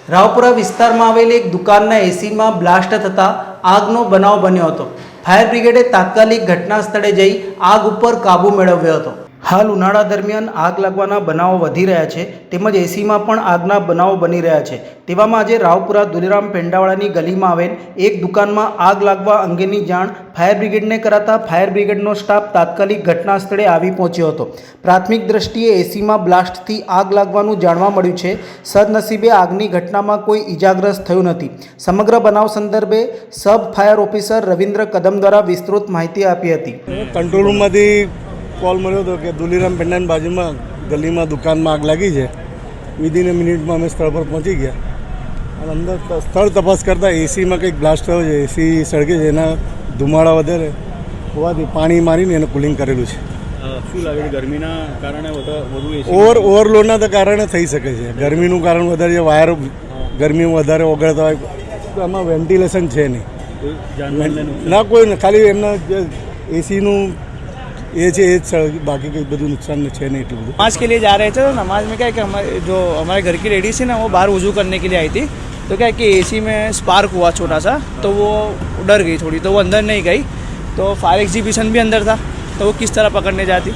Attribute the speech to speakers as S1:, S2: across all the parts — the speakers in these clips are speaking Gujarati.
S1: રાવપુરા વિસ્તારમાં આવેલી એક દુકાનના એસીમાં બ્લાસ્ટ થતાં આગનો બનાવ બન્યો હતો। ફાયર બ્રિગેડે તાત્કાલિક ઘટના સ્થળે જઈ આગ ઉપર કાબૂ મેળવ્યો હતો। હાલ ઉનાળા દરમિયાન આગ લાગવાના બનાવો વધી રહ્યા છે તેમજ એસીમાં પણ આગના બનાવો બની રહ્યા છે। તેવામાં આજે રાવપુરા દુલેરામ પેંડાવાળાની ગલીમાં આવેલ એક દુકાનમાં આગ લાગવા અંગેની જાણ ફાયર બ્રિગેડને કરાતા ફાયર બ્રિગેડનો સ્ટાફ તાત્કાલિક ઘટના સ્થળે આવી પહોંચ્યો હતો। પ્રાથમિક દ્રષ્ટિએ એસીમાં બ્લાસ્ટથી આગ લાગવાનું જાણવા મળ્યું છે। સદનસીબે આગની ઘટનામાં કોઈ ઈજાગ્રસ્ત થયું નથી। સમગ્ર બનાવ સંદર્ભે સબ ફાયર ઓફિસર રવિન્દ્ર કદમ દ્વારા વિસ્તૃત માહિતી આપી હતી।
S2: કંટ્રોલ રૂમમાંથી कॉल मळ्यो હતો કે દુલેરામ પેંડાની બાજુમાં ગલીમાં દુકાનમાં આગ લાગી છે। વિધિન એ મિનિટમાં અમે સ્થળ પર પહોંચી ગયા અને અંદર સ્થળ તપાસ કરતાં એસીમાં કંઈક બ્લાસ્ટ થયો છે। એસી સળગે છે, એના ધુમાડા વધારે હોવાથી પાણી મારીને એને કુલિંગ કરેલું છે।
S3: શું લાગે છે ગરમીના કારણે વધુ એસી
S2: ઓવરલોડના તો કારણે થઈ શકે છે। ગરમીનું કારણ વધારે છે, વાયર ગરમીમાં વધારે ઓગળતા હોય તો એમાં વેન્ટિલેશન છે નહીં ના, કોઈ ખાલી એમના એસીનું ये बाकी कोई बधु नुकसान है नहीं।
S4: नमाज के लिए जा रहे थे तो नमाज में क्या है कि हमारे घर की लेडीज थी ना, वो बाहर वजू करने के लिए आई थी। तो क्या है कि एसी में स्पार्क हुआ छोटा सा, तो वो डर गई थोड़ी, तो वो अंदर नहीं गई। तो फायर एग्जीबिशन भी अंदर था, तो वो किस तरह पकड़ने जाती।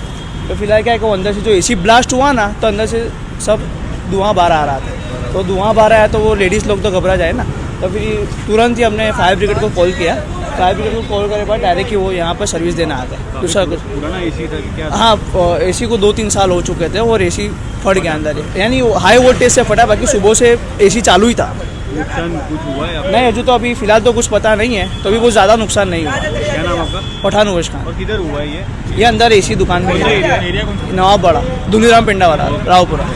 S4: तो फिलहाल क्या है कि वो अंदर से जो एसी ब्लास्ट हुआ ना, तो अंदर से सब धुआं बाहर आ रहा था। तो धुआं बाहर आया तो वो लेडीज़ लोग तो घबरा जाए ना, तो फिर तुरंत ही हमने फायर ब्रिगेड को कॉल किया। फायर ब्रिगेड को कॉल करने के बाद डायरेक्ट ही वो यहाँ पर सर्विस देना आ गए। दूसरा कुछ
S3: पुराना एसी था क्या?
S4: हाँ, एसी को 2-3 साल हो चुके थे और एसी फट गया अंदर, यानी हाई वोल्टेज से फटा। बाकी सुबह से एसी चालू ही था।
S3: नुकसान कुछ हुआ है?
S4: नहीं, अभी तो अभी फिलहाल तो कुछ पता नहीं है, तो अभी बहुत ज़्यादा नुकसान नहीं हुआ।
S3: क्या नाम आपका?
S4: पठानुवेश खान।
S3: और किधर हुआ है ये?
S4: ये अंदर एसी दुकान में,
S3: एरिया कौन सा?
S4: नवाब बड़ा, दुलेराम पेंडा वाला, रावपुरा।